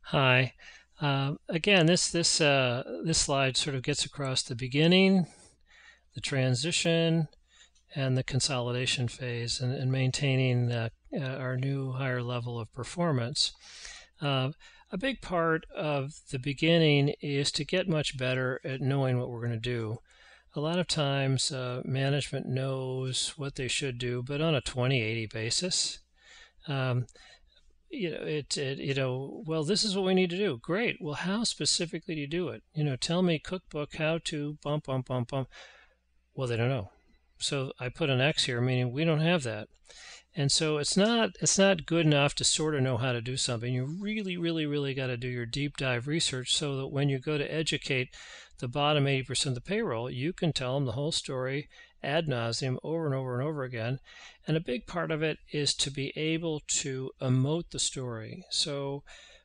Hi. Again, this slide sort of gets across the beginning, the transition, and the consolidation phase, and maintaining our new higher level of performance. Uh, a big part of the beginning is to get much better at knowing what we're going to do. A lot of times, management knows what they should do, but on a 20/80 basis. Um, well, this is what we need to do. Great. Well, how specifically do you do it? Tell me cookbook how to bump, bump, bump, bump. Well, they don't know. So I put an X here, meaning we don't have that. And so it's not good enough to sort of know how to do something. You really, really, really got to do your deep dive research so that when you go to educate the bottom 80% of the payroll, you can tell them the whole story ad nauseum over and over and over again. And a big part of it is to be able to emote the story. So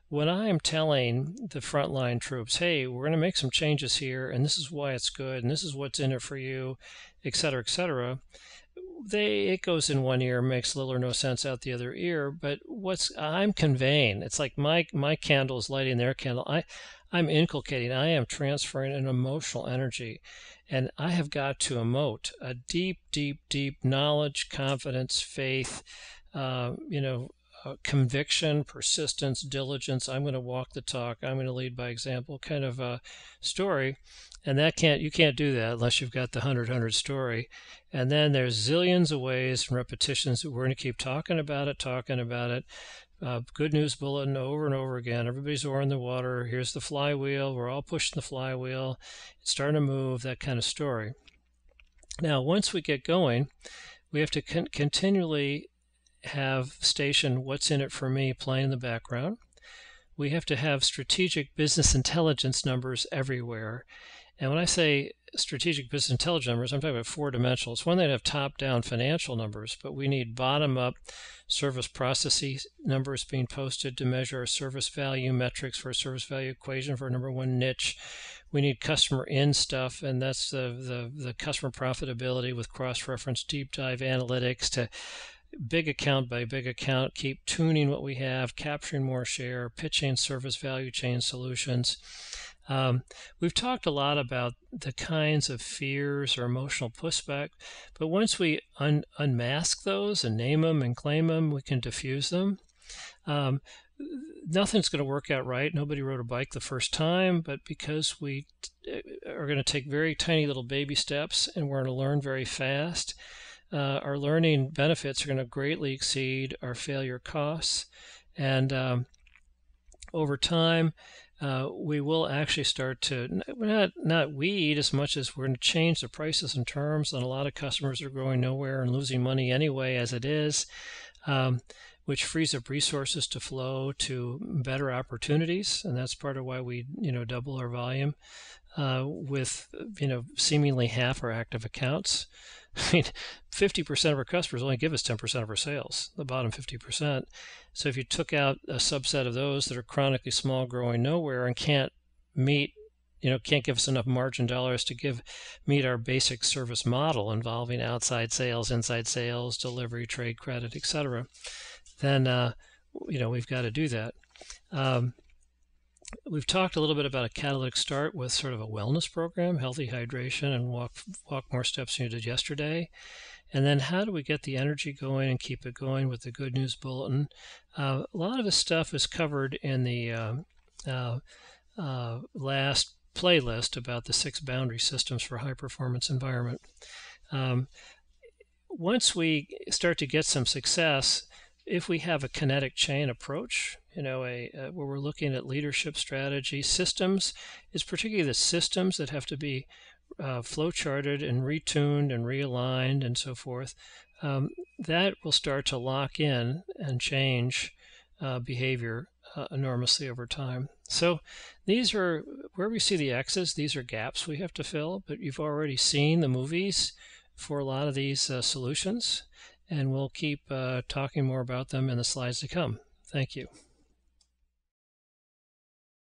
when I am telling the frontline troops, hey, we're going to make some changes here, and this is why it's good, and this is what's in it for you, et cetera, it goes in one ear, makes little or no sense out the other ear. But what's I'm conveying, it's like my candle is lighting their candle. I'm inculcating, I am transferring an emotional energy, and I have got to emote a deep, deep, deep knowledge, confidence, faith, conviction, persistence, diligence. I'm going to walk the talk. I'm going to lead by example kind of a story. And you can't do that unless you've got the 100 story. And then there's zillions of ways and repetitions that we're going to keep talking about it, talking about it. Good news bulletin over and over again. Everybody's oaring the water. Here's the flywheel. We're all pushing the flywheel. It's starting to move, that kind of story. Now, once we get going, we have to continually have station what's in it for me playing in the background. We have to have strategic business intelligence numbers everywhere. And when I say strategic business intelligence numbers, I'm talking about four dimensional. It's one that have top-down financial numbers, but we need bottom-up service processes numbers being posted to measure our service value metrics for a service value equation for number one niche. We need customer in stuff, and that's the customer profitability with cross-reference deep dive analytics to big account by big account, keep tuning what we have, capturing more share, pitching service value chain solutions. We've talked a lot about the kinds of fears or emotional pushback, but once we unmask those and name them and claim them, we can diffuse them. Nothing's going to work out right. Nobody rode a bike the first time, but because we are going to take very tiny little baby steps and we're going to learn very fast, our learning benefits are going to greatly exceed our failure costs. And over time, we will actually start to not weed as much as we're going to change the prices and terms. And a lot of customers are going nowhere and losing money anyway as it is, which frees up resources to flow to better opportunities. And that's part of why we double our volume with seemingly half our active accounts. I mean, 50% of our customers only give us 10% of our sales, the bottom 50%. So if you took out a subset of those that are chronically small, growing nowhere, and can't give us enough margin dollars to meet our basic service model involving outside sales, inside sales, delivery, trade credit, etc., then we've got to do that. We've talked a little bit about a catalytic start with sort of a wellness program, healthy hydration, and walk more steps than you did yesterday. And then how do we get the energy going and keep it going with the good news bulletin? A lot of this stuff is covered in the last playlist about the 6 boundary systems for high performance environment. Once we start to get some success, if we have a kinetic chain approach, where we're looking at leadership strategy, systems, it's particularly the systems that have to be flow charted and retuned and realigned and so forth. That will start to lock in and change behavior enormously over time. So these are where we see the X's. These are gaps we have to fill, but you've already seen the movies for a lot of these solutions, and we'll keep talking more about them in the slides to come. Thank you.